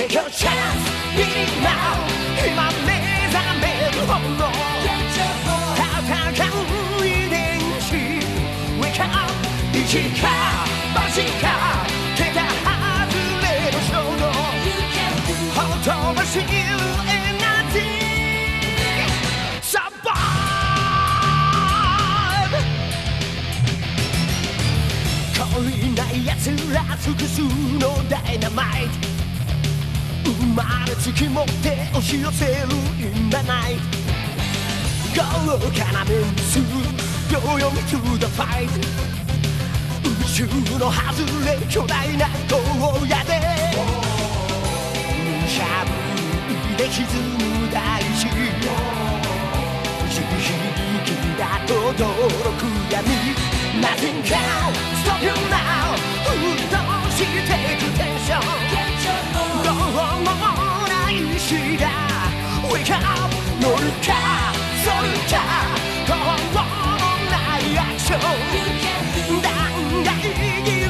Take your chance, beat it now. 今目覚めるほど戦う遺伝子 Wake up 一か八か手が外れる衝動ほとばしるエナジー Survive 懲りない奴ら複数のダイナマイト生まれつき持って押し寄せるin the night 豪華なメンツ秒読み to the fight 宇宙の外れ巨大な荒野で無茶ぶりで歪む大地地響きが轟く闇 Nothing can stop you now 沸騰していくテンションどうもない日だ Wake up 乗るかそるかどうもないアクション断崖ギリギリ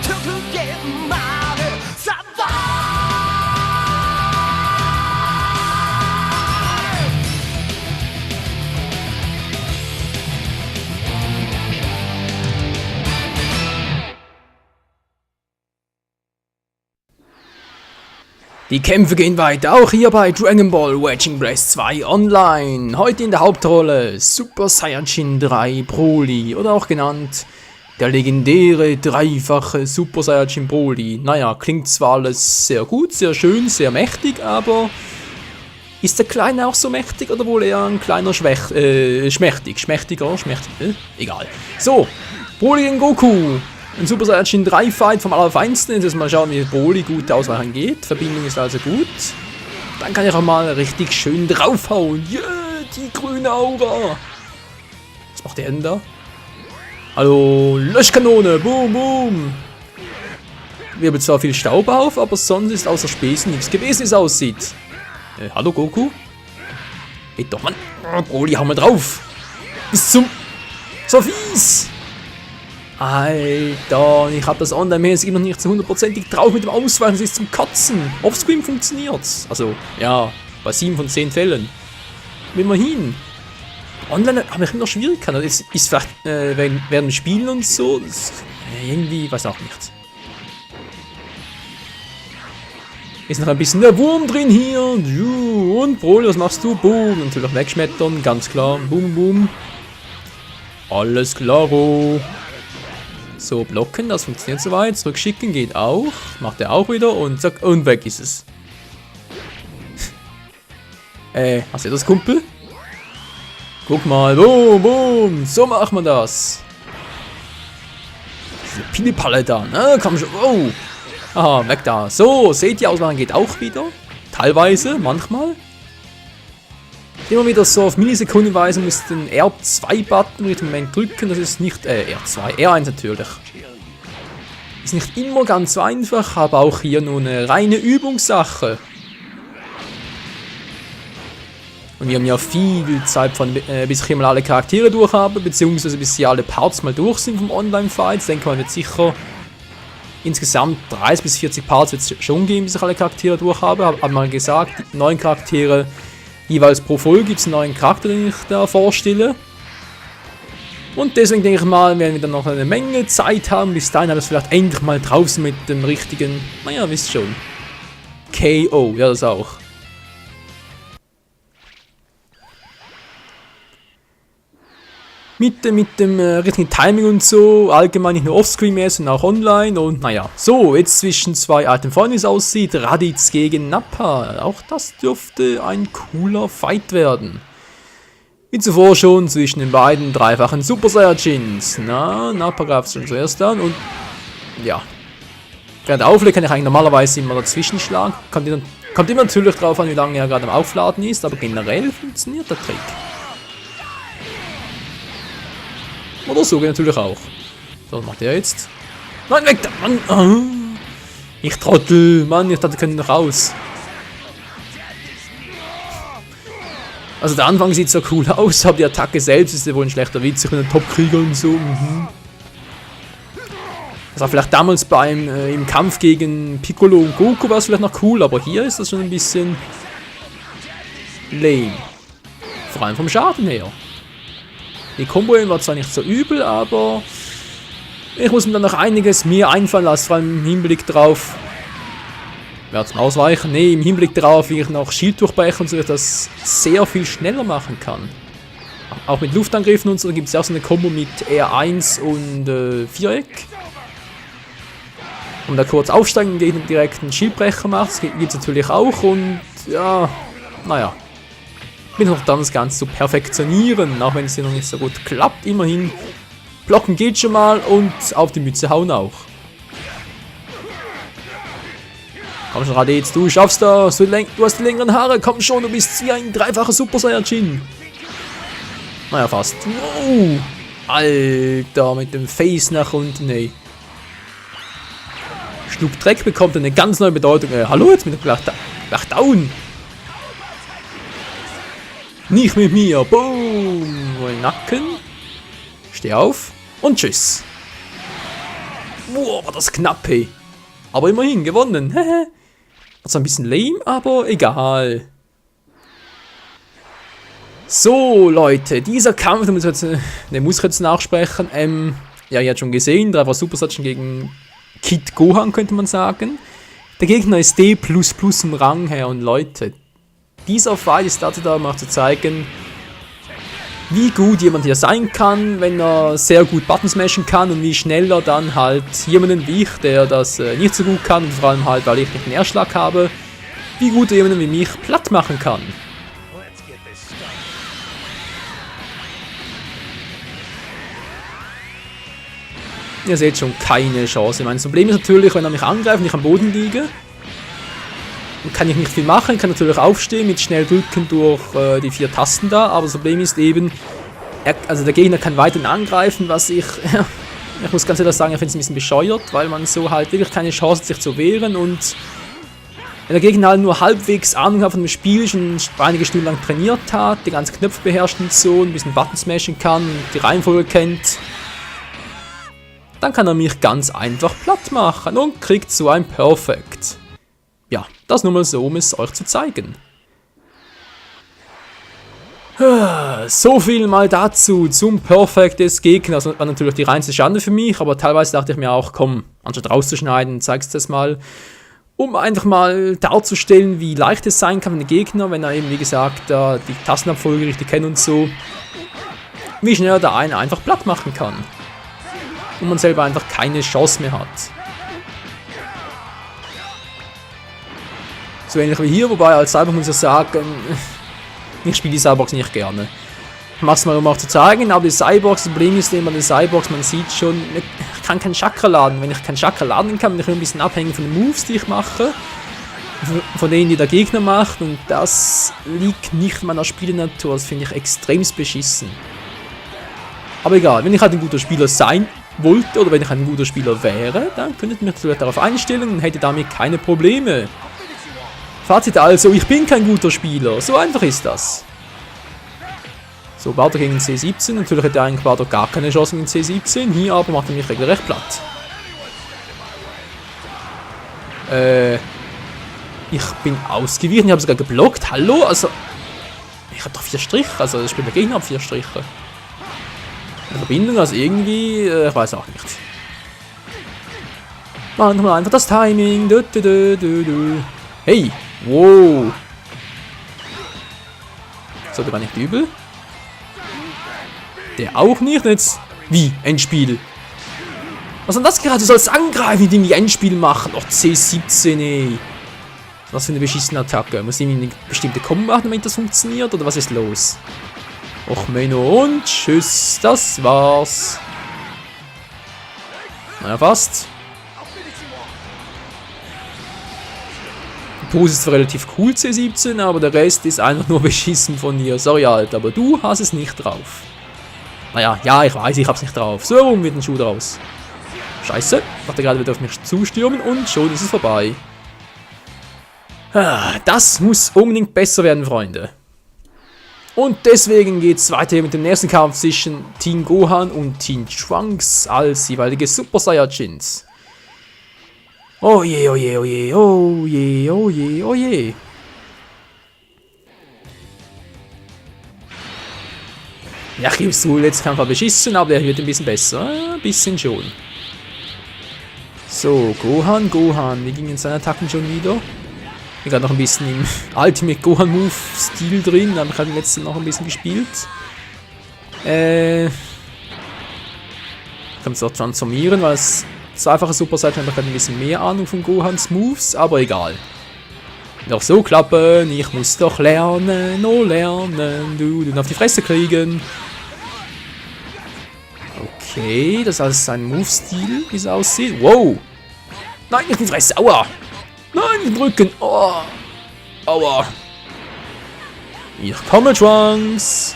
極限までサバDie Kämpfe gehen weiter, auch hier bei Dragon Ball Raging Blast 2 Online. Heute in der Hauptrolle Super Saiyajin 3 Broly oder auch genannt der legendäre dreifache Super Saiyajin Broly. Naja, klingt zwar alles sehr gut, sehr schön, sehr mächtig, aber ist der Kleine auch so mächtig oder wohl eher ein kleiner schmächtiger? Egal. So, Broly gegen Goku. Ein Super Saiyajin 3 Fight vom Allerfeinsten. Jetzt mal schauen, wie Broly gut ausweichen geht. Verbindung ist also gut. Dann kann ich auch mal richtig schön draufhauen. Yeah, die grüne Aura. Was macht der denn da? Hallo, Löschkanone. Boom, boom. Wirbelt zwar viel Staub auf, aber sonst ist außer Späßen nichts gewesen, wie es aussieht. Hallo Goku? Geht doch, Mann. Broly, hau mal drauf. Bis zum... So fies. Alter, ich hab das online-mäßig noch nicht zu 100%ig drauf mit dem Ausweichen, das ist zum Kotzen. Offscreen funktioniert's. Also, ja, bei 7 von 10 Fällen. Immerhin. Online habe ich immer Schwierigkeiten. Das ist vielleicht während dem Spielen und so. Das, irgendwie, weiß auch nicht. Ist noch ein bisschen der Wurm drin hier. Und Broly, was machst du? Boom. Natürlich wegschmettern, ganz klar. Boom, boom. Alles klaro. So, blocken, das funktioniert soweit. Zurückschicken geht auch. Macht er auch wieder und zack, und weg ist es. Hast du das, Kumpel? Guck mal, boom, boom. So macht man das. Diese Pillepalle da, ne? Komm schon, oh. Aha, weg da. So, seht ihr, ausmachen geht auch wieder. Teilweise, manchmal. Immer wieder so auf Millisekundenweise muss den R2-Button mit dem Moment drücken, das ist nicht, R2, R1 natürlich. Ist nicht immer ganz so einfach, aber auch hier nur eine reine Übungssache. Und wir haben ja viel Zeit, bis ich hier mal alle Charaktere durch habe, beziehungsweise bis hier alle Parts mal durch sind vom Online-Fight. Ich denke mal, wird sicher insgesamt 30 bis 40 Parts wird es schon geben, bis ich alle Charaktere durch habe. Hab mal gesagt, die 9 Charaktere jeweils pro Folge gibt es einen neuen Charakter, den ich da vorstelle. Und deswegen denke ich mal, werden wir dann noch eine Menge Zeit haben. Bis dahin habe ich es vielleicht endlich mal draußen mit dem richtigen, naja, wisst schon. KO, ja, das auch. Mit dem richtigen Timing und so, allgemein nicht nur offscreen-mäßig, sondern auch online und naja. So, jetzt zwischen zwei alten Freunden, wie es aussieht, Raditz gegen Nappa. Auch das dürfte ein cooler Fight werden. Wie zuvor schon zwischen den beiden dreifachen Super Saiyajins. Na, Nappa greift schon zuerst an und ja. Während der Auflage kann ich eigentlich normalerweise immer dazwischen schlagen. Kommt immer natürlich drauf an, wie lange er gerade am Aufladen ist, aber generell funktioniert der Trick. Oder so geht natürlich auch. So, was macht der jetzt? Nein, weg da! Mann! Oh. Ich Trottel! Mann, ich dachte, wir können noch raus. Also der Anfang sieht so cool aus, aber die Attacke selbst ist ja wohl ein schlechter Witz. Ich bin ein Top-Krieger und so. Das war vielleicht damals im Kampf gegen Piccolo und Goku war es vielleicht noch cool, aber hier ist das schon ein bisschen lame. Vor allem vom Schaden her. Die Combo war zwar nicht so übel, aber ich muss mir dann noch einiges mehr einfallen lassen, vor allem im Hinblick drauf. Ja, zum Ausweichen, nee, im Hinblick darauf, wie ich noch Shield durchbrechen und so, dass ich das sehr viel schneller machen kann. Auch mit Luftangriffen und so, da gibt es ja auch so eine Kombo mit R1 und Viereck. Und da kurz aufsteigen und Gegner direkt einen Schildbrecher macht, das gibt es natürlich auch und ja, naja. Bin noch dran, das Ganze zu perfektionieren, auch wenn es hier noch nicht so gut klappt, immerhin. Blocken geht schon mal und auf die Mütze hauen auch. Komm schon, Raditz, du schaffst das, du hast die längeren Haare, komm schon, du bist wie ein dreifacher Super Saiyajin. Naja, fast. Wow. Alter, mit dem Face nach unten, ey. Schluck Dreck bekommt eine ganz neue Bedeutung. Hallo, jetzt mit dem Flachdown. Nicht mit mir. Boom. Nacken. Steh auf. Und tschüss. Wow, war das knapp, hey. Aber immerhin gewonnen. Das war ein bisschen lame, aber egal. So, Leute, dieser Kampf, den muss ich jetzt nachsprechen. Ja, ihr habt schon gesehen, da war Super Saiyan gegen Kid Gohan, könnte man sagen. Der Gegner ist D++ im Rang her und Leute, dieser Fight ist dazu da, um auch zu zeigen, wie gut jemand hier sein kann, wenn er sehr gut Button smashen kann und wie schnell er dann halt jemanden wie ich, der das nicht so gut kann und vor allem halt, weil ich nicht einen Erschlag habe, wie gut er jemanden wie mich platt machen kann. Ihr seht schon, keine Chance. Mein Problem ist natürlich, wenn er mich angreift und ich am Boden liege, dann kann ich nicht viel machen. Ich kann natürlich aufstehen mit schnell drücken durch die 4 Tasten da, aber das Problem ist eben, also der Gegner kann weiterhin angreifen, was ich muss ganz ehrlich sagen, ich finde es ein bisschen bescheuert, weil man so halt wirklich keine Chance hat, sich zu wehren und wenn der Gegner halt nur halbwegs Ahnung hat von dem Spiel, schon einige Stunden lang trainiert hat, die ganzen Knöpfe beherrscht und so, ein bisschen Button smashen kann, die Reihenfolge kennt, dann kann er mich ganz einfach platt machen und kriegt so ein Perfect. Ja, das nur mal so, um es euch zu zeigen. So viel mal dazu, zum Perfect des Gegners. Das war natürlich die reinste Schande für mich, aber teilweise dachte ich mir auch, komm, anstatt rauszuschneiden, zeigst du das mal. Um einfach mal darzustellen, wie leicht es sein kann für den Gegner, wenn er eben, wie gesagt, die Tastenabfolge richtig kennt und so. Wie schnell er da einen einfach platt machen kann. Und man selber einfach keine Chance mehr hat. So ähnlich wie hier, wobei als Cyborg muss ich sagen, ich spiele die Cyborgs nicht gerne. Ich mache es mal, um auch zu zeigen, aber die Cyborgs, das Problem ist immer, die Cyborgs, man sieht schon, ich kann kein Chakra laden. Wenn ich kein Chakra laden kann, bin ich ein bisschen abhängig von den Moves, die ich mache. Von denen, die der Gegner macht. Und das liegt nicht meiner Spielnatur, das finde ich extremst beschissen. Aber egal, wenn ich halt ein guter Spieler sein wollte, oder wenn ich ein guter Spieler wäre, dann könntet ihr mich natürlich darauf einstellen und hätte damit keine Probleme. Fazit also, ich bin kein guter Spieler, so einfach ist das. So, Bardock gegen C17, natürlich hätte eigentlich Bardock gar keine Chance gegen C17, hier aber macht er mich regelrecht platt. Ich bin ausgewichen, ich habe sogar geblockt, hallo, also, ich habe doch 4 Striche, also ich bin der Gegner, habe 4 Striche. Eine Verbindung, also irgendwie, ich weiß auch nicht. Machen wir einfach das Timing. Hey, wow. So, der war nicht übel. Der auch nicht, jetzt. Wie? Endspiel. Was ist denn das gerade? Du sollst angreifen, indem die Endspiel machen. Och, C17, ey. Was für eine beschissene Attacke. Muss ich eine bestimmte Kombo machen, damit das funktioniert? Oder was ist los? Och, Menno, und tschüss, das war's. Naja, fast. Die Pose ist zwar relativ cool, C17, aber der Rest ist einfach nur beschissen von dir. Sorry, Alter, aber du hast es nicht drauf. Naja, ja, ich weiß, ich hab's nicht drauf. So rum wird ein Schuh draus. Scheiße, dachte gerade wieder auf mich zustürmen und schon ist es vorbei. Das muss unbedingt besser werden, Freunde. Und deswegen geht es weiter mit dem nächsten Kampf zwischen Team Gohan und Team Trunks als jeweilige Super Saiyajins. Oh je, oh je, oh je, oh je, oh je, oh je. Ja, ich gebe es zu, jetzt Kampf beschissen, aber der wird ein bisschen besser. Ein bisschen schon. So, Gohan, wie gingen seine Attacken schon wieder? Ich bin gerade noch ein bisschen im Ultimate Gohan Move Stil drin, aber ich habe letztens noch ein bisschen gespielt. Ich kann es auch transformieren, weil es das einfache Super Saiyan hat ein bisschen mehr Ahnung von Gohans Moves, aber egal. Doch so klappen, ich muss doch lernen, oh lernen, du auf die Fresse kriegen. Okay, das ist alles sein Move-Stil, wie es aussieht. Wow! Nein, nicht in die Fresse, aua! Nein, in den Rücken, oh! Aua! Ich komme, Trunks!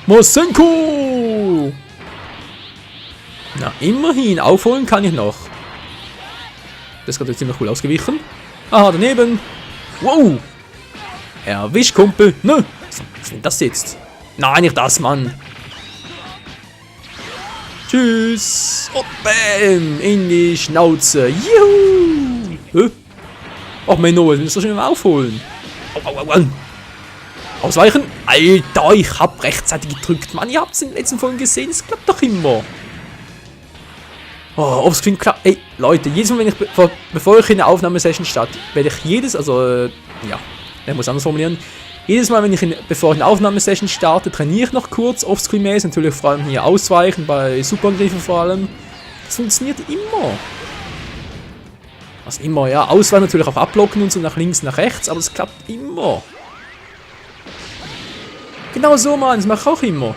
Masenko! Na, immerhin, aufholen kann ich noch. Das ist gerade ziemlich cool ausgewichen. Aha, daneben. Wow! Erwischt, Kumpel. Nö! Was ist denn das jetzt? Nein, nicht das, Mann. Tschüss. Und bam! In die Schnauze. Juhu! Hä? Ach, Menno, jetzt müsst ihr schon mal aufholen. Au, au, au, au. Ausweichen. Alter, ich hab rechtzeitig gedrückt. Mann, ihr habt es in den letzten Folgen gesehen. Es klappt doch immer. Oh, Offscreen klappt. Ey, Leute, jedes Mal, wenn ich, bevor ich in eine Aufnahmesession starte, werde ich jedes, also, ja, ich muss anders formulieren. Jedes Mal, bevor ich eine Aufnahmesession starte, trainiere ich noch kurz, Offscreen-mäßig, natürlich vor allem hier ausweichen, bei Superangriffen vor allem. Das funktioniert immer. Also immer, ja, ausweichen natürlich auch abblocken und so nach links, nach rechts, aber es klappt immer. Genau so, Mann, das mache ich auch immer.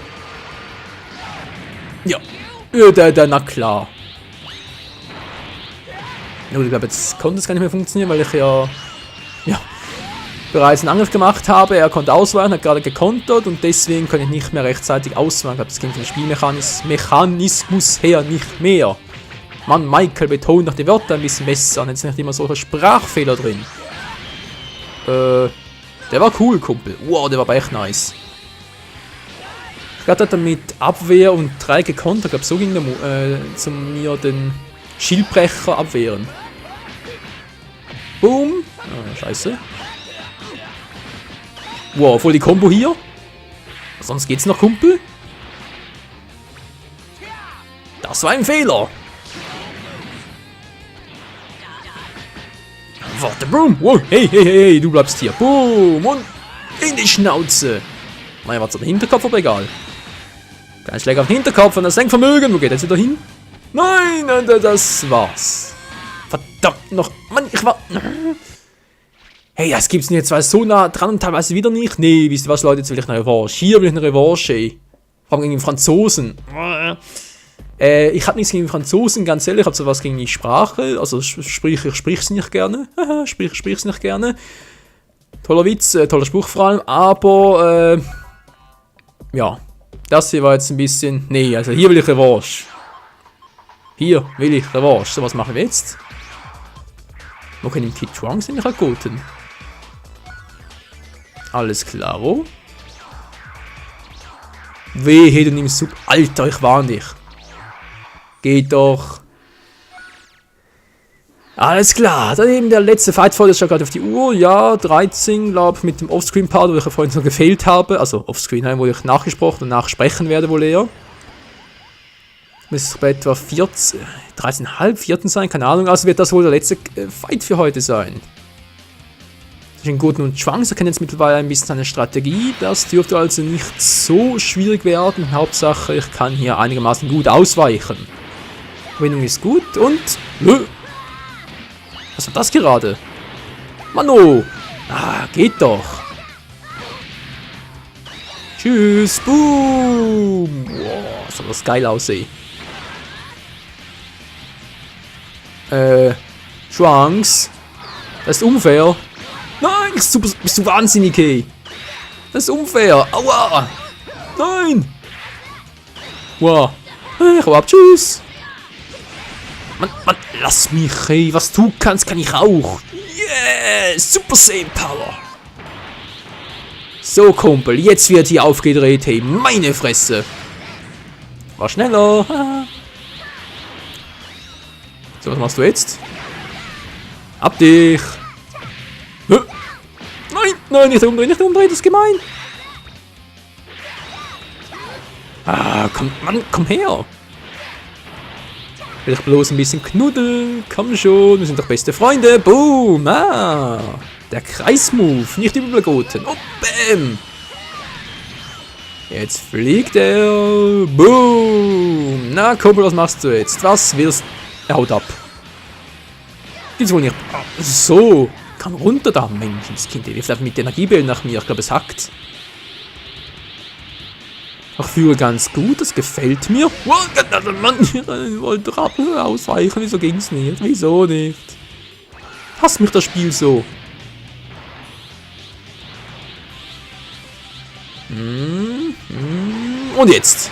Ja, na klar. Ich glaube, jetzt konnte es gar nicht mehr funktionieren, weil ich ja bereits einen Angriff gemacht habe. Er konnte ausweichen, hat gerade gekontert und deswegen kann ich nicht mehr rechtzeitig ausweichen. Ich glaube, das ging vom Spielmechanismus her nicht mehr. Mann, Michael betont noch die Wörter ein bisschen besser und jetzt sind nicht immer solche Sprachfehler drin. Der war cool, Kumpel. Wow, der war aber echt nice. Ich glaube, er hat mit Abwehr und 3 gekontert. Ich glaube, so ging der zu mir den Schildbrecher abwehren. Boom. Oh, scheiße. Wow, voll die Kombo hier. Sonst geht's noch, Kumpel. Das war ein Fehler. Warte, boom. Wow, hey, du bleibst hier. Boom. Und in die Schnauze. Naja, was der Hinterkopf, aber egal. Kein Schläger auf den Hinterkopf und das Senkvermögen. Wo geht jetzt wieder hin? Nein, das war's. Verdammt noch. Mann, ich war... Hey, das gibt's nicht. Jetzt war es so nah dran und teilweise wieder nicht. Nee, wisst ihr was, Leute? Jetzt will ich eine Revanche. Hier will ich eine Revanche, ey. Vor allem gegen den Franzosen. Ich hab nichts gegen den Franzosen, ganz ehrlich. Ich hab sowas gegen die Sprache. Also, sprich, ich sprich's nicht gerne. sprich's nicht gerne. Toller Witz, toller Spruch vor allem. Aber, ja. Das hier war jetzt ein bisschen... Nee, also hier will ich Revanche. Hier will ich Revanche. So, was machen wir jetzt? Wo können im Kid Trunks nämlich auch guten? Alles klaro. Wehe, du nimmst Sub. Alter, ich warne dich. Geht doch. Alles klar. Dann eben der letzte Fight-Fall, das schaut gerade auf die Uhr. Ja, 13, glaube ich, mit dem Offscreen-Part, wo ich ja vorhin so gefehlt habe. Also Offscreen, wo ich nachgesprochen und nachsprechen werde wohl eher. Müsste bei etwa 14, 13,5, 14 sein, keine Ahnung. Also wird das wohl der letzte Fight für heute sein. Zwischen Goten und Trunks erkennen jetzt mittlerweile ein bisschen seine Strategie. Das dürfte also nicht so schwierig werden. Hauptsache, ich kann hier einigermaßen gut ausweichen. Verbindung ist gut und... Was war das gerade? Mano! Ah, geht doch. Tschüss, boom! Wow, soll das geil aussehen. Trunks. Das ist unfair. Nein, bist du wahnsinnig, hey. Das ist unfair. Aua. Nein. Wow. Ich hau ab. Tschüss. Mann, lass mich, hey. Was du kannst, kann ich auch. Yeah. Super Saiyan Power. So, Kumpel. Jetzt wird hier aufgedreht, hey. Meine Fresse. War schneller. So, was machst du jetzt? Ab dich! Hä? Nein, nein, nicht umdrehen, das ist gemein! Ah, komm, Mann, komm her! Will ich bloß ein bisschen knuddeln? Komm schon, wir sind doch beste Freunde! Boom! Ah! Der Kreismove, nicht überbegoten. Oh, bam! Jetzt fliegt er! Boom! Na, Kumpel, was machst du jetzt? Was willst... Er haut ab. Gibt's wohl nicht. Ah, so! Komm runter da, Menschenskind. Der wirft mit Energiebällen nach mir. Ich glaube, es hackt. Ich führe ganz gut, das gefällt mir. Mann, ich wollte ausweichen. Wieso ging's nicht? Wieso nicht? Hasst mich das Spiel so. Und jetzt?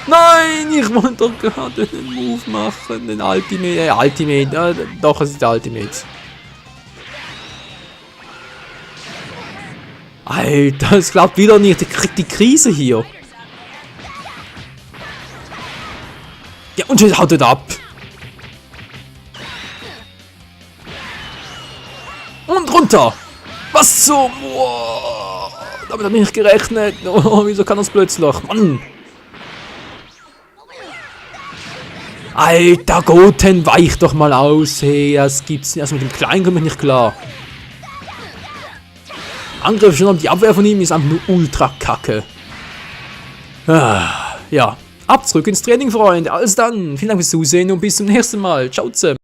Nein, ich wollte doch gerade den Move machen. Den Ultimate. Doch, es ist der Ultimate. Alter, es klappt wieder nicht. Ich krieg die Krise hier. Ja, und jetzt haut er ab. Und runter. Was so? Wow. Damit habe ich nicht gerechnet. Oh, wieso kann das plötzlich? Mann. Alter, Goten, weich doch mal aus. Hey, das gibt's nicht. Also mit dem Kleinen komme ich nicht klar. Angriff schon, aber die Abwehr von ihm ist einfach nur ultra kacke. Ah, ja, ab zurück ins Training, Freunde. Also dann, vielen Dank fürs Zusehen und bis zum nächsten Mal. Ciao zusammen.